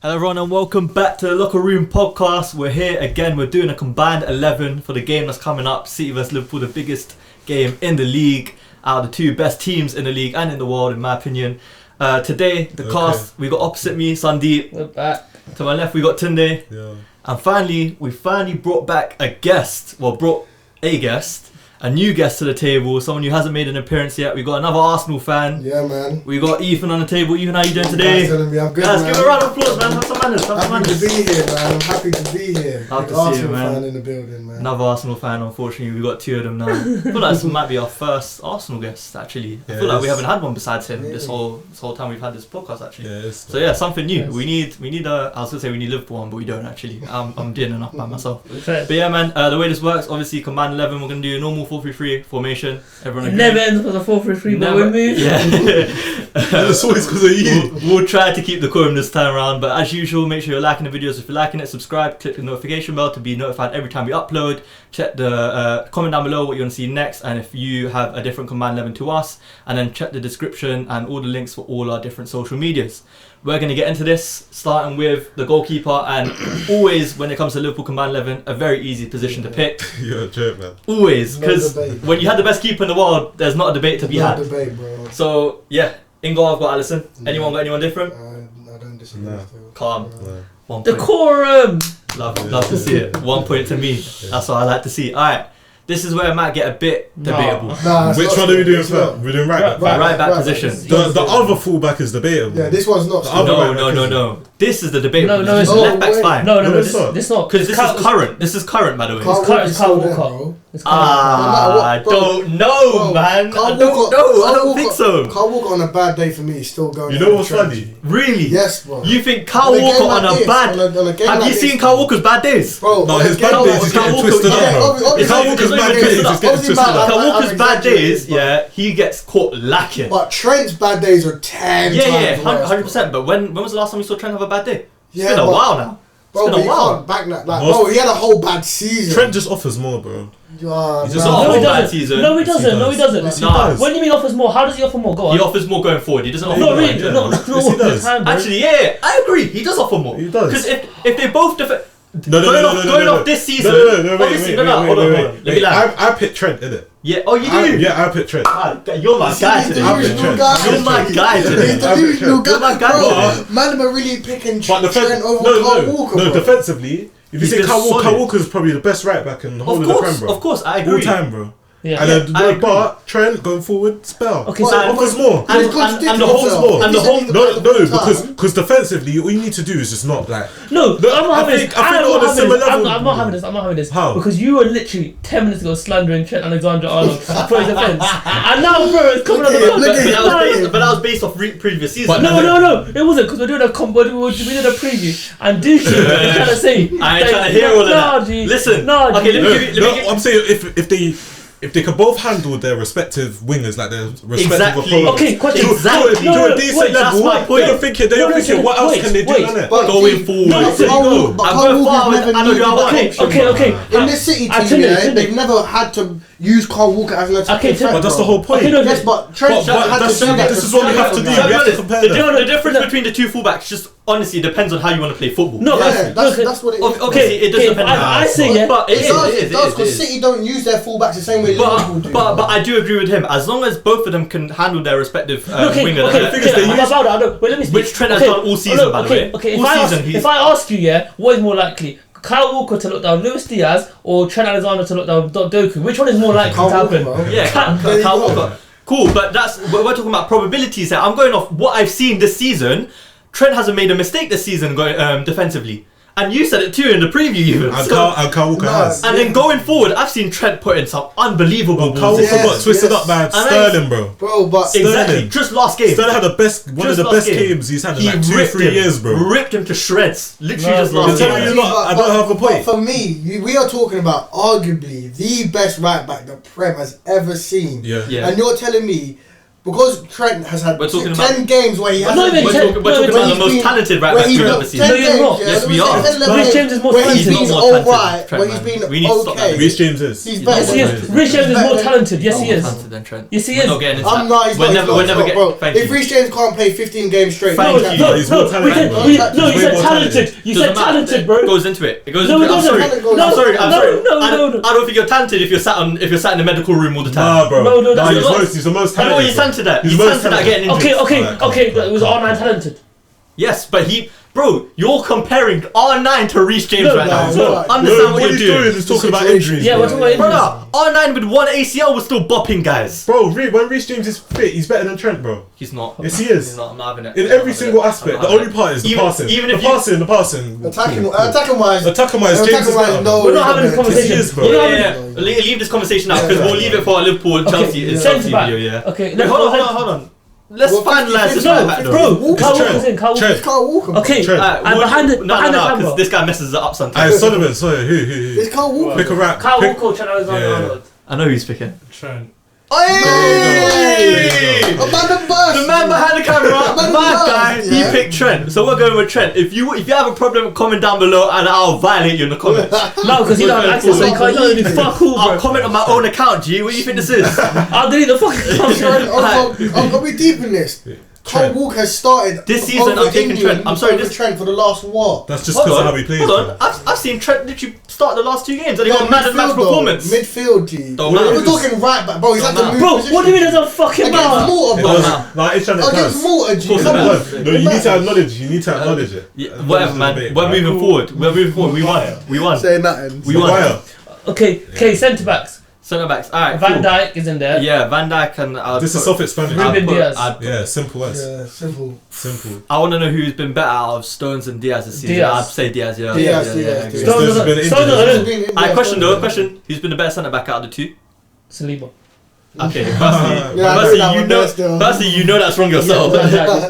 Hello everyone and welcome back to the Locker Room Podcast. We're here again, we're doing a combined 11 for the game that's coming up. City vs Liverpool, the biggest game in the league, out of the two best teams in the league and in the world in my opinion. Today, the cast, we got opposite me, Sandeep. We're back. To my left we got Tunde. Yeah. And finally, we brought back a guest, a new guest to the table, someone who hasn't made an appearance yet. We got another Arsenal fan. Yeah, man. We got Ethan on the table. Ethan, how you doing today? Telling me I'm good, Guys, man. give a round of applause, man. Have some manners. Happy to be here, man. I'm happy to be here. Love to Big see you, Arsenal man. fan in the building, man. Another Arsenal fan, unfortunately. We've got two of them now. I feel like this might be our first Arsenal guest, actually. I feel like we haven't had one besides him this whole time we've had this podcast, actually. So yeah, something new. Yes. We need I was gonna say we need Liverpool one, but we don't actually. I'm doing enough by myself. Fair. But yeah, man, the way this works, obviously, combined 11, we're gonna do a normal 4-3-3 formation. Everyone agree? Never ends with a 4-3-3, but we move. Yeah. It's always because of you. We'll try to keep the quorum this time around, but as usual, make sure you're liking the videos. If you're liking it, subscribe, click the notification bell to be notified every time we upload. Check the comment down below what you want to see next, and if you have a different combined 11 to us, and then check the description and all the links for all our different social medias. We're going to get into this, starting with the goalkeeper, and always when it comes to Liverpool combined 11, a very easy position to pick. You're a joke, man. Always, No because debate. when you had the best keeper in the world, there's not a debate to be No had. debate, bro. So yeah, in goal I've got Alisson. Anyone got anyone different? I don't disagree. No. Still. Calm. No. 1 point. Decorum! Love to see it. 1 point to me. That's what I like to see. Alright, this is where it might get a bit debatable. Nah, it's Which not one are we doing it's first? not. We're doing right back. Right back Right position. back. The other fullback is debatable. Yeah, this one's not. The other still. No. This is the debatable. No, it's not. Left back's Wait. fine. No, No, it's not. this not. Because this is current. This is current, by the way. Carl It's Kyle Walker's still there, Walker. bro. It's I No matter what, bro. don't know, Bro, man. Carl I don't Walker- know. I Carl don't Walker- think so. Carl Walker on a bad day for me is still going. You out know of what's the trench. funny? Really? Yes, bro. You think Kyle On a game Walker like on a this, bad... on a game Have like you this, seen Kyle Walker's bad days? Bro, No, on a his game bad like days is this- getting Walker- twisted yeah, up, bro. obviously- Kyle Walker's obviously- bad days is getting obviously twisted bad- up. Kyle I've Walker's bad days, exaggerated, but- yeah, he gets caught lacking. But Trent's bad days are 10 Yeah, times worse, 100%. But when was the last time you saw Trent have a bad day? It's Yeah, been a but- while now. Bro, It's but been a you while. can't back that. Like, Most- bro, he had a whole bad season. Trent just offers more, bro. Yeah, He just nah. offers No, he Whole bad doesn't. season. No, he Yes, he doesn't. No, he does. doesn't. Yes, he Nah. does. When do you mean offers more? How does he offer more? Go on. He offers more going forward. He doesn't offer Not more. really. Yeah. No, Yes, he does. Actually, yeah, I agree. He does offer more. He does. Because if they both No, going off this season. Wait, Hold on. Let me laugh. I picked Trent, innit? Yeah. Oh, you do. Yeah, I picked Trent. Ah, you're my guy today. I'm the Trent. You're my guy He's today. the new You're my guy. Bro, man, are really picking But Trent over Carl Walker, no, bro. defensively, if you He's say been Kyle solid. Walker's probably the best right back in the whole Of of the Prem, bro. course, I All agree. time, bro. Yeah. And then, I agree. but Trent going forward, spell. Okay, Well, so offers more. And- He's contradicting and the whole himself. more. He And the said whole- he's the No, best of all time. because defensively, all you need to do is just not like. No, No, I'm not I having think- this. I think I'm on not a having similar this. I'm level. not having this. I'm not having this. How? Because you were literally 10 minutes ago slandering Trent Alexander-Arnold for his offence. And now, bro, it's coming Look up at the him, look at him. But that was based off previous season. But No, it wasn't, because we're doing we did a preview, and Dookie is trying to say... I ain't trying to hear all of that. G. Listen, Nah, okay, G. let me give you- I'm saying if they could both handle their respective wingers, like their respective Exactly. opponents. Okay, question. Exactly. To No, a decent wait, that's level, my point. they're thinking, what else can they do on it? But Going see, forward. but No, so you Carl go. Walker- but I'm Carl going Walker's forward, never I know needed who I that want. option, Okay. bro. In this City I team, tell you, yeah, they've never had to use Carl Walker as an attacking Okay, threat, But that's bro. the whole point. Okay, no, Yes, but Trent But had that's- to do that. this is what we have to do. So, We have to the compare difference- them. The difference between the two fullbacks just honestly depends on how you want to play football. No, Yeah, that's okay. what it is. Obviously, it does Okay, depend on how. I say, yeah. But It does, is, because City don't use their fullbacks the same way Liverpool do. But I do agree with him. As long as both of them can handle their respective winger, the thing is they I'm use- about that. Wait, let me speak. Which Trent has done all season, by the way. Okay, All season, if I ask you, yeah, what is more likely? Kyle Walker to look down Luis Diaz or Trent Alexander to look down Doku? Which one is more likely Carl to happen? Walker, bro. yeah, There you Kyle go. Walker. Cool, but we're talking about probabilities here. I'm going off what I've seen this season. Trent hasn't made a mistake this season going defensively. And you said it too in the preview even. And So- Kyle Walker has. and then going forward, I've seen Trent put in some unbelievable Kyle balls. Walker Yes, got twisted yes. up by And Sterling, bro. Bro, but Exactly, Sterling. just last game. Sterling had one of Just the last best game. games he's had in He like 2-3 ripped him, years, bro. Ripped him to shreds. Literally No, just bro. last I'm telling game. you, I don't have a point. But for me, we are talking about arguably the best right back the Prem has ever seen. Yeah. Yeah. And you're telling me because Trent has had We're talking 10 games where he has. Not even We're 10, talking about the most talented right back we've ever seen. No, you're not. Yes, we are. Reece James is more where he's talented. been He's not more alright, talented, where he's Trent, been we need to stop that. okay. Reece James is. He's He's better. Yes, he than is. Reece James is more talented. Yes, he is. Talented than Trent. Yes, he We're is. not getting into I'm that. not. He's We're not. never get. Bro, Thank if you. Reece James can't play 15 games straight, Thank then you. Jack- He's more talented, bro. No, you said Way more talented. You said talented, bro. It goes into it. It goes No, into it it. I'm sorry. doesn't. I'm sorry. I'm No, sorry. no, I don't think you're talented if you're sat in the medical room all the time. Nah, bro. No, Nah, that's not- he's the most I know what talented. he's talented at. He's He's most talented at getting injured. Okay. But was R9 talented? Yes, but bro, you're comparing R9 to Reece James No, right now. no, So no. understand what he's you're doing. is talking about Situation. injuries. Yeah, we're bro. talking about injuries. Brother, R9 with one ACL was still bopping guys. Bro, when Reece James is fit, he's better than Trent, bro. He's not. Yes, he is. He's not. I'm not having it. In I'm not every having single it. aspect. I'm The not only having part is the Even- passing. even The if you- passing. Attacking wise, Attacking-wise, No, James is attacking-wise, better. no. We're not having this conversation. Yes, he is, bro. We're not Yeah, having- yeah. Leave this conversation out because Yeah. we'll leave it for Liverpool and Chelsea. Okay, Chelsea centre back. video, yeah. Okay, Wait, hold on. Let's Well, finalise this No, right back though. bro, Carl Trent. Walker's in. Carl Trent. Walker's. Carl Walker. Okay, Trent. and behind the camera. because this guy messes it up sometimes. Hey, Sullivan, sorry, who? It's Carl Walker. Pick a rap. Carl Pick- Walker, Trent Alexander-Arnold. I know who he's picking. Trent. Hey! A man of burst. The man behind the camera, Man my of guy, burst, he yeah. picked Trent. So we're going with Trent. If you have a problem, comment down below and I'll violate you in the comments. No, because he don't have access, so he can't do fuck all, I'll bro. comment on my own account, G. What do you think this is? I'll delete the fucking comment. I'm gonna be deep in this. Carl Trent. Walker has started This season, over I'm taking England, Trent. I'm sorry, over this- Trent for the last what? That's just Hold because of on, how he plays. hold on. bro. I've seen Trent literally start the last 2 games and he got Yeah, mad at match midfield, though. performance. Midfield, G. Don't matter. We're talking right back, bro. He's had to matter. move Bro, position. what do you mean it doesn't fucking Against matter? Mortar, It bro. doesn't matter. Nah, it's trying to Against pass. Mortar, G. course it Come on. does. No, you need to acknowledge. You need to acknowledge it. Yeah, whatever, man. We're moving forward. We won. Say nothing. We won. Maguire. Okay, centre backs. Centre backs. Alright, Van cool. Dijk is in there. Yeah, Van Dijk and This is self-explanatory. Ruben Diaz. Yeah, simple as. Yeah, simple. Simple. I want to know who's been better out of Stones and Diaz this season. Diaz. I'd say Diaz, yeah. Diaz, yeah, Diaz, yeah, Diaz. yeah. Stones has been injured. Alright, question. Who's been the better centre back out of the two? Saliba. Okay, Yeah, I firstly, know that one there still. you know that's wrong yourself. Van Dijk.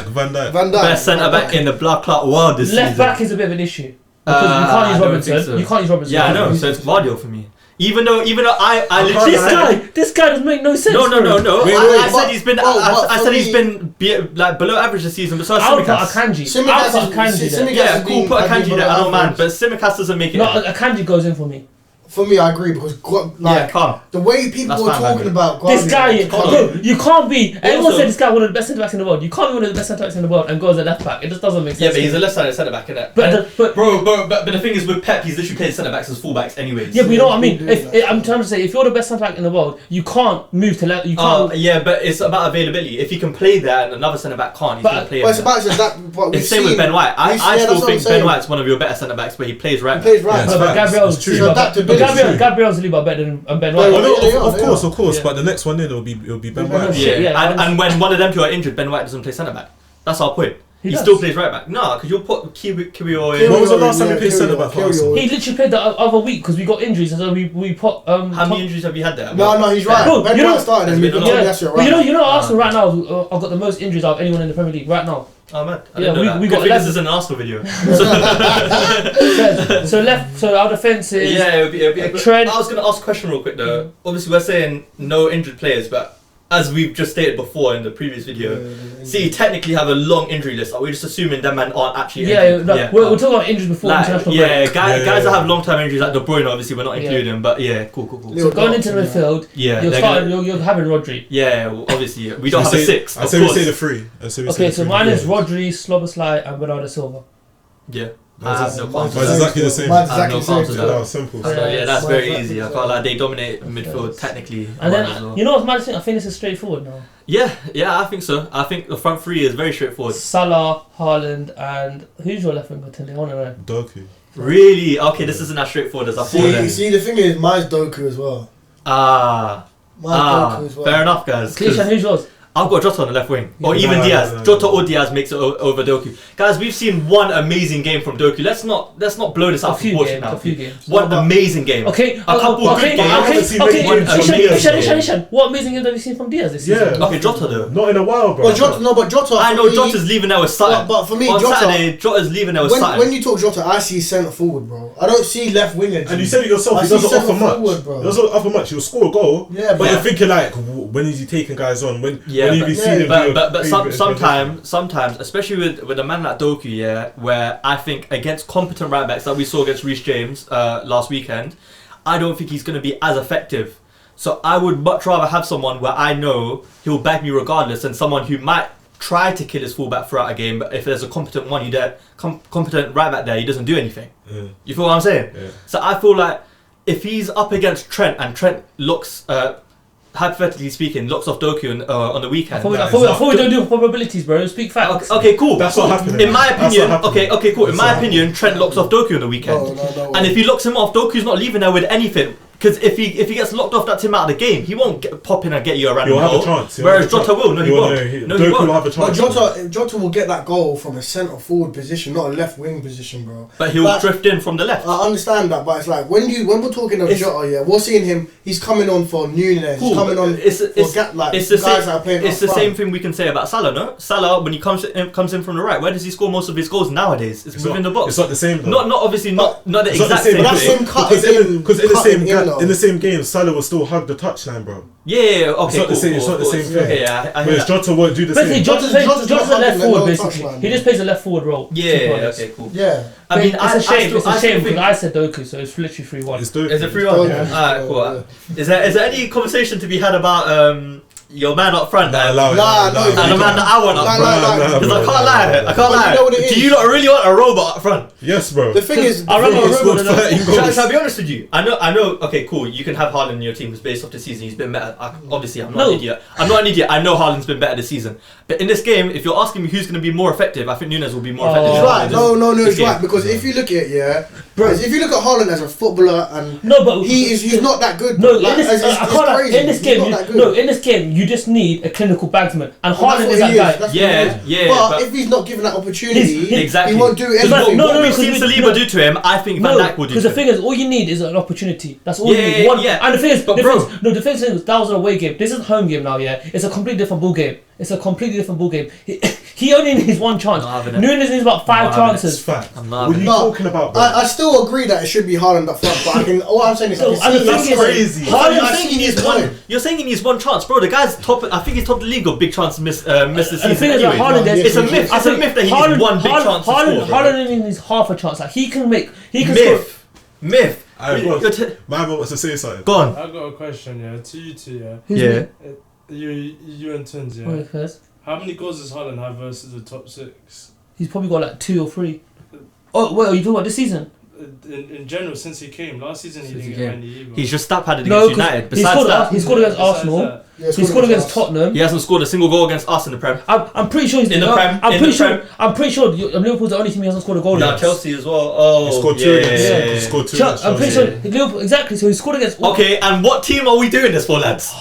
Van Dijk. Van Dijk. Best centre back in the blood clot world this Left season. back is a bit of an issue. Because you I can't use don't Robinson. think so. You can't use Robinson. Yeah, I know. So it's Vardio for me. Even though I literally This guy doesn't make no sense. No. Wait, I but- said he's been. but I for said he's me- been like below average this season. But so has I'll put Tsimikas. Akanji. I'll put Akanji there. Yeah, cool. Put Akanji there. I don't mind. But Tsimikas doesn't make it. No, Akanji goes in for me. For me, I agree because Yeah, calm. the way people That's were fine, talking man. about This guy, Guardiola- bro, you can't be. Everyone Also- said this guy one of the best centre backs in the world. You can't be one of the best centre backs in the world and go as a left back. It just doesn't make sense. Yeah, but to he's me. a left-sided centre back, innit? But But the thing is with Pep, he's literally playing centre backs as full backs, anyways. yeah, but you know what I mean. Yeah, I'm trying to say, if you're the best centre back in the world, you can't move to left. You can't. Yeah, but it's about availability. If he can play there and another centre back can't, he's But- gonna play. But it's him. about just that. But we've It's the same with seen- Ben White. I yeah, still that's what I'm think Ben saying. White's one of your better centre backs, but he plays right. He plays right. Yeah, it's No, but facts. Gabriel's It's true. Saliba- Adaptability. but Gabriel's Saliba better than Ben Yeah, White. Oh, no, yeah, of course. Yeah. But the next one in, it'll be Ben Yeah. White. Yeah, and when one of them two are injured, Ben White doesn't play centre back. That's our point. He does. still plays right back. No, because you'll put Kiwior Kiwior, in. When was the last time yeah, we played Kiwior, centre back for Kiwior. Arsenal? He literally played the other week because we got injuries, and so we put. How many injuries have you had there? No, he's right. Bro, Ben you know- White started and we Yeah. got Nuñez But right. you know, Arsenal right now. I've got the most injuries out of anyone in the Premier League right now. Oh man, I Yeah, didn't know we that. got Good thing 11. this is an Arsenal video. So our defence is. Yeah, it would be Trent. I was going to ask a question real quick though. Obviously, we're saying no injured players, but as we've just stated before in the previous video, City technically have a long injury list. Are we just assuming them men aren't actually injured? We're talking about injuries before Like, international yeah, break. guys that have long-term injuries like De Bruyne, obviously we're not Yeah. including, but yeah, cool. So going into the midfield, Yeah, you're they're starting. gonna- You're having Rodri. Yeah, well, obviously we don't So have a say- six. I Of say we course. say the three. I say we say Okay, the so three. mine is Rodri, Sloboslai, and Bernardo Silva. Yeah, Mine's I have no qualms. Mine's exactly the same. Mine's I have no exactly qualms the with same. that. That was simple. So yeah, that's Yeah, very mine's easy. I exactly felt like they dominate midfield technically. And then as well. you know what's mad thing? I think this is straightforward now. Yeah, I think so. I think the front three is very straightforward. Salah, Haaland, and who's your left winger today? I want to know. Doku. Really? Okay, this isn't as straightforward as I thought. then. See, the thing is, mine's Doku as well. Ah, Mine's Doku as well. fair enough, guys. 'cause Cliche, who's yours? I've got Jota on the left wing, or Yeah. even No, Diaz. no, no, Jota no. or Diaz makes it over Doku. Guys, we've seen one amazing game from Doku. Let's not blow this out of proportion now. A few games. One amazing game. Okay, a couple okay, good games. I haven't seen many games from Diaz, Ishan. What amazing game have you seen from Diaz this season? Yeah. Okay, Jota though. Not in a while, bro. Well, Jota, but Jota. I for know me- Jota's leaving there with Sutton. But for me, on Jota- Saturday, Jota's leaving there with Sutton. When you talk Jota, I see centre forward, bro. I don't see left winger. And you said it yourself, I he see doesn't offer centre much. forward, bro. He doesn't offer much. He'll score a goal. Yeah, but but- you're thinking like, when is he taking guys on? When have you seen him do But a- sometimes, especially with a man like Doku, yeah, where I think against competent right backs that we saw against Reece James last weekend, I don't think he's going to be as effective. So I would much rather have someone where I know he'll back me regardless, than someone who might try to kill his fullback throughout a game, but if there's a competent one, competent right back there, he doesn't do anything. Yeah. You feel what I'm saying? Yeah. So I feel like if he's up against Trent and Trent looks, hypothetically speaking, looks off Doku on the weekend. I thought we don't do probabilities, bro. Speak facts. Okay, cool. That's what happened. In my That's what opinion, happened. okay, cool. In That's my what opinion, Trent locks off Doku on the weekend. No. And if he locks him off, Doku's not leaving there with anything. Because if he gets locked off, that's him out of the game. He won't pop in and get you a random He'll have goal. a chance. Whereas Jota will. No, he won't. No, he Doku will won't. have a But chance. Jota will get that goal from a centre forward position, not a left wing position, bro. But he'll drift in from the left. I understand that, but it's like when we're talking of Jota, yeah, we're seeing him. He's coming on for Nuñez. Cool, He's coming on it's for it's the guys same. that are playing. It's up the front. same thing we can say about Salah, no? Salah, when he comes in from the right, where does he score most of his goals nowadays? It's within the box. It's not the same though. Not obviously not the It's not exact the same. same. But that's thing. him cutting in. Because though. in the same game, Salah will still hug the touchline, bro. Yeah, okay, It's not the same. It's not the same thing. Okay, yeah, I hear Whereas that. Jota won't do the Basically, same. Jota's Jota's a not left having forward, no basically. touchline, He just plays a left forward role. Yeah, okay, cool. Yeah. I mean, it's a shame. It's a shame because think I said Doku, so it's literally 3-1. It's Doku. Is it 3-1? Yeah. Alright, cool. Is there any conversation to be had about your man up front? Nah, and allow it. no, the man that I want up Nah, front? nah, nah. Because I bro. can't lie. I can't But you know what lie. it Do is? you not really want a robot up front? Yes, bro. The thing is, I remember He scored Robert 13 Shall goals. I be honest with you? I know. Okay, cool. You can have Haaland in your team because based off the season, he's been better. Obviously, I'm not an idiot. I'm not an idiot. I know Haaland's been better this season. But in this game, if you're asking me who's going to be more effective, I think Nuñez will be more effective. He's than right. Haaland No, this he's game. right. Because if you look at it, yeah, if you look at Haaland as a footballer and he's not that good. No, Like, in this, it's I can't. crazy. In this He's game, not that good. no, in this game, you just need a clinical bagsman, and Well, Haaland that's is what that he guy. That's what Yeah, he is. yeah, But but- if he's not given that opportunity, Exactly. he won't do Because anything. no, What we've because seen we- Saliba do to him, I think Van Dijk will do because to the him. thing is, all you need is an opportunity. That's all Yeah, you need. One, yeah. And the thing is, But the bro- thing is, that was an away game. This is home game now. Yeah, it's a completely different ball game. It's a completely different ball game. He only needs one chance. Not having it. Nunes needs about 5 Not having it. It's chances. fact. I'm not What are you No, talking about, bro? I still agree that it should be Haaland up front, but I can. All I'm saying is, I So, can and see the That's thing is, crazy. Haaland- You're I saying see he needs his one. point. You're saying he needs one chance, bro. The guy's top. I think he's top of the league of big chance miss the season. And the thing is, anyway. Haaland is. It's a myth. I It's a think myth that he needs one big chance to score. Haaland only needs half a chance. Like he can score. Myth. Alright, You're bro. t- My man wants to say something. Go on. I got a question, yeah, to you two, yeah. Yeah. You and Twins, yeah. Wait, first. How many goals does Haaland have versus the top 6? He's probably got like 2 or 3. Oh wait, are you talking about this season? In general, since he came last season, he Since didn't he get came. many either. He's just stat padded No, against 'cause United. he Besides scored against Besides Arsenal. that, Yeah, He scored against us. Tottenham. he hasn't scored a single goal against us in the Prem. I'm pretty sure he's In the Prem, I'm in pretty the sure. Prem. I'm pretty sure Liverpool's the only team he hasn't scored a goal Now against. Chelsea as well. Oh, He scored 2 against. yeah. He scored 2 Chel- against I'm pretty Chelsea. sure Liverpool exactly. So he scored against. Okay, and what team are we doing this for, lads?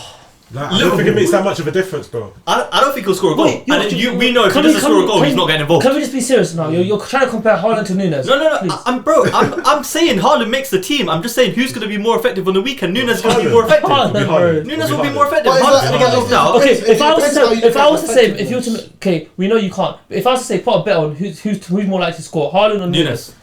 Nah, I don't think it makes that much of a difference, bro. I don't think he'll score a goal. Wait, We know if he doesn't score a goal, he's not getting involved. Can we just be serious now? You're trying to compare Haaland to Nunes. No. Please. I'm saying Haaland makes the team. I'm just saying who's going to be more effective on the weekend. Nunes is going to be Haaland. more effective. Haaland, bro. Nunes will be more effective. But is Haaland's that- going to get locked out. Okay, It if I was to depends how you say, look at if you were to, okay, we know you can't. But if I was to say, put a bet on who's more likely to score, Haaland or Nunes.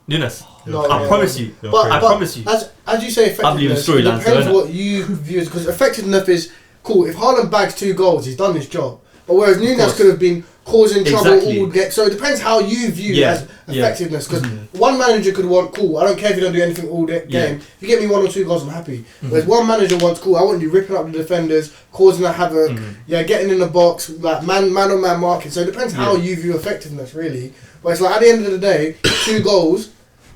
Nunes. No, I yeah. promise you. You're But, crazy. I but promise you. As you say, I believe in effectiveness, it storylines, depends though, innit? what you view as, because effectiveness is cool. If Haaland bags 2 goals, he's done his job. But whereas Nunes course. could have been causing trouble Exactly. all game. So it depends how you view Yeah, as yeah. effectiveness. Because one manager could want, cool, I don't care if you don't do anything all day, Yeah. game. If you get me 1 or 2 goals, I'm happy. Whereas one manager wants, cool, I want you ripping up the defenders, causing a havoc, getting in the box, like man on man marking. So it depends how Yeah. you view effectiveness, really. But it's like at the end of the day, 2 goals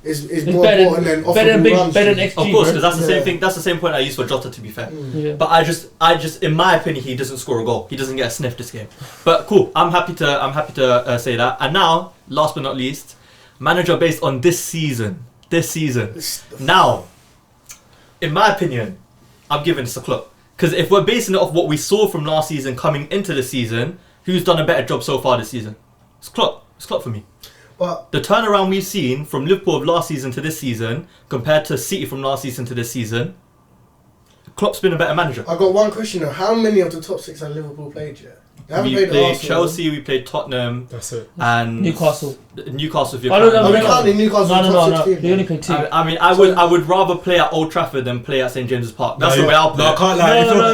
is It's more better important than offering runs. better than Of XG. course, bro. because that's the Yeah. same thing. That's the same point I used for Jota. To be fair, Yeah. but I just, in my opinion, he doesn't score a goal. He doesn't get a sniff this game. But cool, I'm happy to say that. And now, last but not least, manager based on this season. Now, in my opinion, I'm giving this a club. Because if we're basing it off what we saw from last season coming into the season, who's done a better job so far this season? It's Klopp. It's Klopp for me. But The turnaround we've seen from Liverpool of last season to this season, compared to City from last season to this season, Klopp's been a better manager. I got one question though. How many of the top 6 have Liverpool played yet? They haven't We played played Arsenal. Chelsea, we played Tottenham, That's it. and Newcastle. Newcastle. If you're I don't counting. know. Are we counting Newcastle No, top no. 16? They only played 2. I mean, I would rather play at Old Trafford than play at St James's Park. That's the way I'll play. No, I can't lie. No,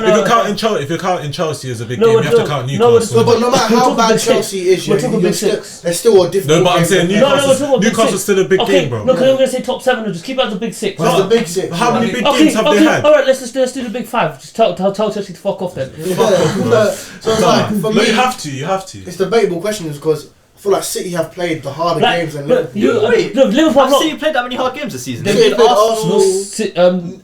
If you're counting Chelsea as a big No, game, you have no, to count no, Newcastle. No, but no matter We're how talking bad big six. Chelsea is, We're talking big still, six. they're still a difficult No, but I'm game saying to No, play. we're talking about big Newcastle's six. still a big Okay, game, bro. no, because I'm going to say top 7 and just keep it as the big 6. That's the big 6. How many big Okay, games have they had? alright, let's do the big 5. Just tell Chelsea to fuck off then. So it's like, for No, me, you have to. it's debatable questions because I feel like City have played the harder Like, games than look, Liverpool. Wait, Liverpool have I've not. seen you played that many hard games this season. They They played played Arsenal,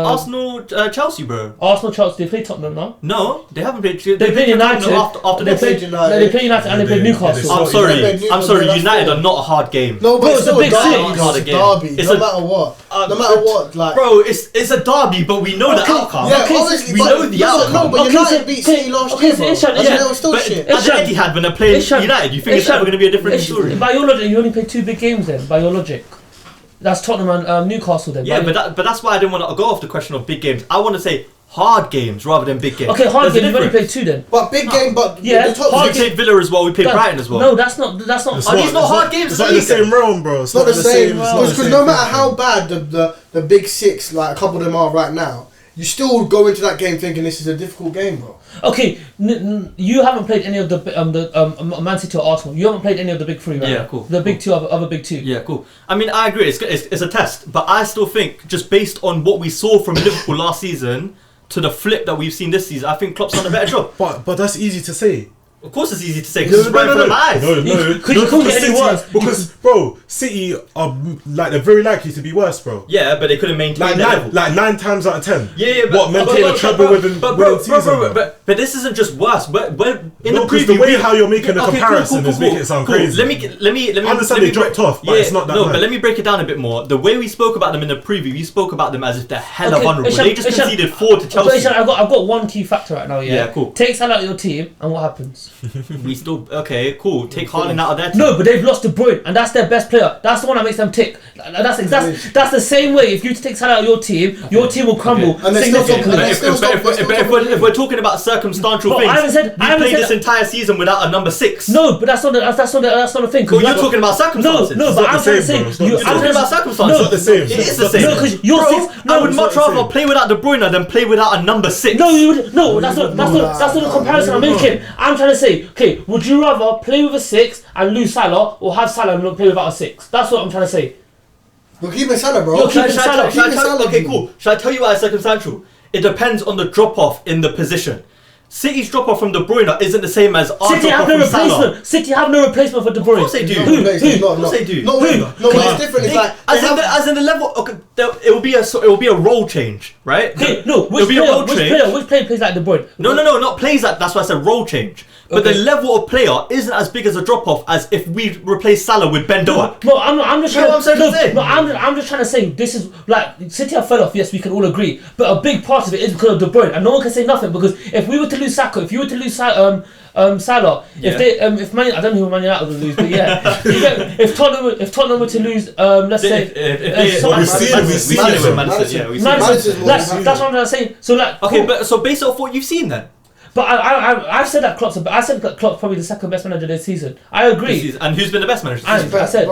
Arsenal, Chelsea, bro. Arsenal, Chelsea. They played Tottenham now. No, they haven't played. They played United. after They this. played United. They played United and they played They- Newcastle. I'm they- sorry. they played I'm sorry. Newcastle, United that's are not a hard game. No, but Bro, it's it's a still a big derby. six. It's Hard a again. derby. It's No a- matter what. No matter what. Like, Bro, it's a derby, but we know the Okay, outcome. yeah, okay, obviously. we but, know the no, outcome. No, but Okay, United so- beat City last okay, year, so bro. Ishan, And Ishan, they were still But shit. at the Ishan- Etihad, when they're playing Ishan- United, you think it's Ishan- ever going to be a different story? By your logic, you only played 2 big games then. By your logic, that's Tottenham and Newcastle then. Yeah, By- but that's why I didn't want to go off the question of big games. I want to say hard games rather than big games. okay, hard There's a game. You've only difference. played 2 then. But big game, but Yeah, the top hard We six. played Villa as well. We played That- Brighton as well. No, that's not. That's not. It's Are these not hard games? It's not in the same realm, bro. It's not the same. it's not the Because same no matter thing, how bro. bad the big 6, like a couple of them are right now, you still go into that game thinking this is a difficult game, bro. Okay, you haven't played any of the Man City or Arsenal. You haven't played any of the big 3, right? Yeah, cool. The big 2 other big 2. Yeah, cool. I mean, I agree. It's a test, but I still think just based on what we saw from Liverpool last season to the flip that we've seen this season, I think Klopp's done a better job. But that's easy to say. Of course, it's easy to say because it's right in front of my eyes. No, Could you because get any City- worse? Because, bro, City are like they're very likely to be worse, bro. Yeah, but they couldn't maintain Like their level. 9 times out of 10. Yeah, but What maintain a treble within season? bro. but this isn't just worse. We're in No, the 'cause preview. the way how you're making the Okay, comparison is making it sound crazy. Let me. I understand they dropped off, but it's not that No, bad. but let me break it down a bit more. The way we spoke about them in the preview, we spoke about them as if they're hella Okay, vulnerable. Ishan- They just Ishan- conceded 4 to But Chelsea. Ishan, I've got one key factor right now. Yeah, cool. Take Salah out of your team, and what happens? We still okay, cool. Take Haaland out of their team. No, but they've lost De Bruyne, and that's their best player. That's the one that makes them tick. That's the same way. If you take Salah out of your team will crumble And they're still significantly. talking- But if we're talking about circumstantial But things, I haven't said- we I haven't played said- this entire season without a number 6. No, but that's not the thing. 'cause Cool, you you're have- talking about circumstances. No, It's but not I'm the trying to same, say bro. It's not the You're same. talking about circumstances. It's not the same. It is the same. No, 'cause you're Bro, six- no, I would it's much not the rather same. play without De Bruyne than play without a number 6. No, that's not the comparison I'm making. I'm trying to say, okay, would you rather play with a 6 and lose Salah, or have Salah and not play without a 6? That's what I'm trying to say. We're keeping Salah, bro. You're Should I keeping tell- Salah. should I Keeping tell- Salah, Okay, bro. cool. Should I tell you why it's circumstantial? It depends on the drop off in the position. City's drop off from De Bruyne isn't the same as our City drop have off no from Salah. replacement. City have no replacement for De Bruyne. Of course they do. No, Who? place, Who? it's not, Of course they do. No, Who? no, but it's different. It's like As in the level. Okay, it will be a role change, right? Okay, no, It'll be a role change. which player plays like De Bruyne? No, not plays that. That's why I said role change. But Okay. the level of player isn't as big as a drop off as if we replace Salah with Ben Doak. No, I'm just You know trying what I'm saying to say? No, I'm just trying to say this is like City have fell off. Yes, we can all agree, but a big part of it is because of De Bruyne, and no one can say nothing because if we were to lose Saka, if you were to lose Salah, Yeah. if Man, I don't know who Man United would lose, but yeah, if Tottenham were to lose, let's say, we've seen it with Man City. Yeah, we've seen it. Madison's more that's than what I'm trying to say. So like, Okay, cool. but so based off what you've seen then. But I've said that Klopp's probably the second best manager this season. I agree. And who's been the best manager? And I said,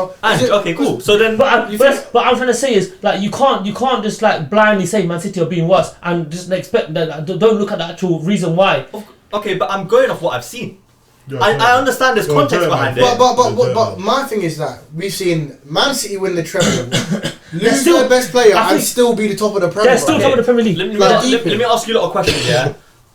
Okay, cool. So then, but I'm trying to say is like you can't just like blindly say Man City are being worse and just expect that. Don't look at the actual reason why. okay, but I'm going off what I've seen. I understand there's context behind it. But my thing is that we've seen Man City win the treble, lose still- their best player, I and think- still be the top of the Premier. They're still Okay. top of the Premier League. Let me ask you a little question, yeah?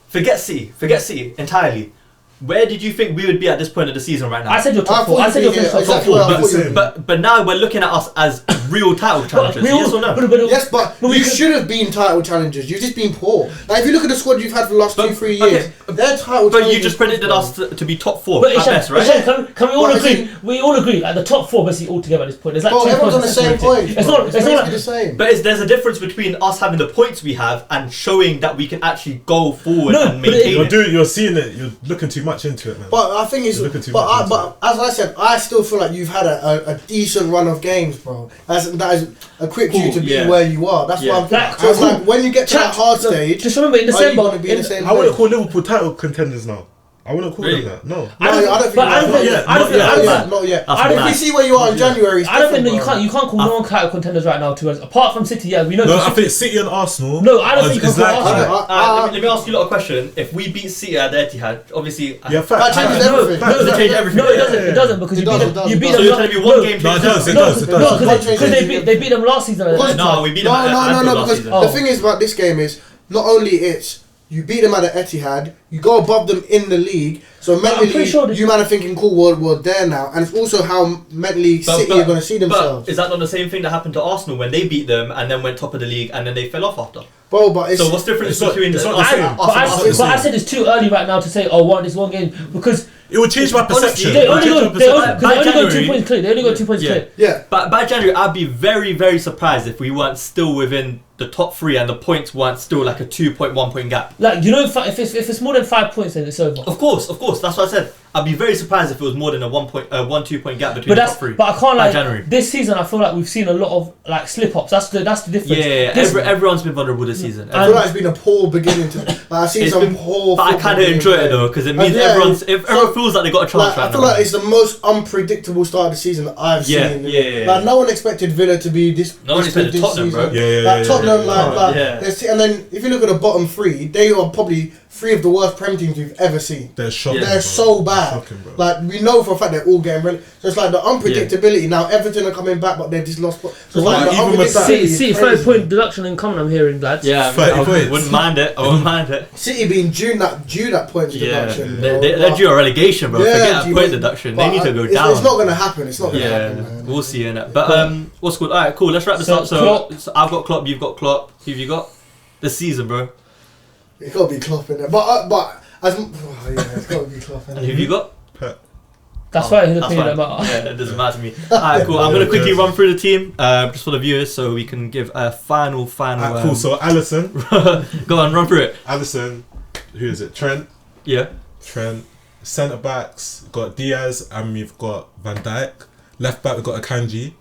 Forget City entirely. Where did you think we would be at this point of the season right now? I said you're top four. thought I said you'd you're be top here, four. exactly what I thought you'd be. But now we're looking at us as real title challengers. Yes or no? Yes, but you should have been title challengers. You've just been poor. Like if you look at the squad you've had for the last 2-3 years, they're title. But you just predicted us to be top 4 But at best, right? can we all agree? We all agree, like the top 4 basically all together at this point. There's like 2 everyone's on points the same point. It's not like the same. But there's a difference between us having the points we have and showing that we can actually go forward and maintain it. You're seeing it. You're looking too much into it, man. But I think it's. But as I said, I still feel like you've had a decent run of games, bro. That has equipped you to be where you are. That's what I'm thinking. So it's like when you get to that hard stage, just remember in December, are you gonna be in the same I wouldn't place? call Liverpool title contenders now. I wouldn't call them that. No. I don't think. Not yet. If we see where you are in January, I don't think that you can't call no one title contenders right now. To us, apart from City, we know. No, I think City and Arsenal. No, I don't think you can call Arsenal. Let me ask you a lot of question. If we beat City at the Etihad, obviously, that changes everything. Does it change everything? No, it doesn't because you beat them. You beat them. So you're telling me one game changes everything? No, because they beat them last season. No, we beat them at Anfield last season. The thing is about this game is not only you beat them at the Etihad, you go above them in the league. So mentally, you man are thinking, cool, we're there now. And it's also how mentally City are going to see themselves. But is that not the same thing that happened to Arsenal when they beat them and then went top of the league and then they fell off after? Bro, but it's... So what's the difference between us? But I said it's too early right now to say, this one game, because... It will change my perception. They only got 2 points clear. They only got 2 points clear. Yeah. But by January, I'd be very, very surprised if we weren't still within the top 3 and the points weren't still like a 2.1 point gap. Like, if it's more than 5 points, then it's over. Of course. That's what I said. I'd be very surprised if it was more than a 2 point gap between the top 3. But I can't like January. This season. I feel like we've seen a lot of like slip ups. That's the difference. Yeah, everyone's been vulnerable this season. I feel like it's been a poor beginning to. I've seen some poor. But I kind of enjoy it though because it means everyone feels like they got a chance. I feel like it's the most unpredictable start of the season that I've seen. Yeah. Like no one expected Villa to be this. No one expected Tottenham, bro. Like Tottenham, and then if you look at the bottom 3, they are probably 3 of the worst Prem teams we've ever seen. They're shocking. They're so bad. Shocking, like we know for a fact they're all getting relegated. So it's like the unpredictability. Now Everton are coming back, but they've just lost. So it's like the even with that, City 30 point deduction in common. I'm hearing, lads. Yeah, 30 points. Wouldn't mind it. City being due that point deduction. They're due a relegation, bro. Forget that point deduction. They need to go down. It's not going to happen. It's not going to happen. Man. We'll see in it. But what's good? All right, cool. Let's wrap this up. So I've got Klopp. You've got Klopp. Who have you got? This season, bro. It's got to be Klopp in there. But it's got to be Klopp in there. And who have you got? Pep. That's why his opinion don't matter. Yeah, it doesn't matter to me. Alright, cool. I'm going to quickly run through the team just for the viewers so we can give a final. Cool. So Alisson. Go on, run through it. Alisson. Who is it? Trent. Yeah. Trent. Centre backs got Diaz and we've got Van Dijk. Left back we've got Akanji.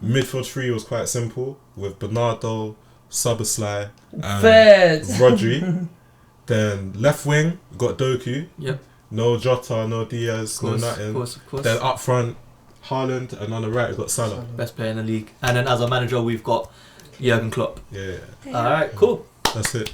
Midfield 3 was quite simple with Bernardo, Szoboszlai and Rodri. Then left wing we've got Doku. Yep. No Jota, no Diaz, no nothing. Of course. Then up front, Haaland, and on the right we've got Salah. Best player in the league. And then as a manager we've got Jurgen Klopp. Yeah. Alright, cool. That's it.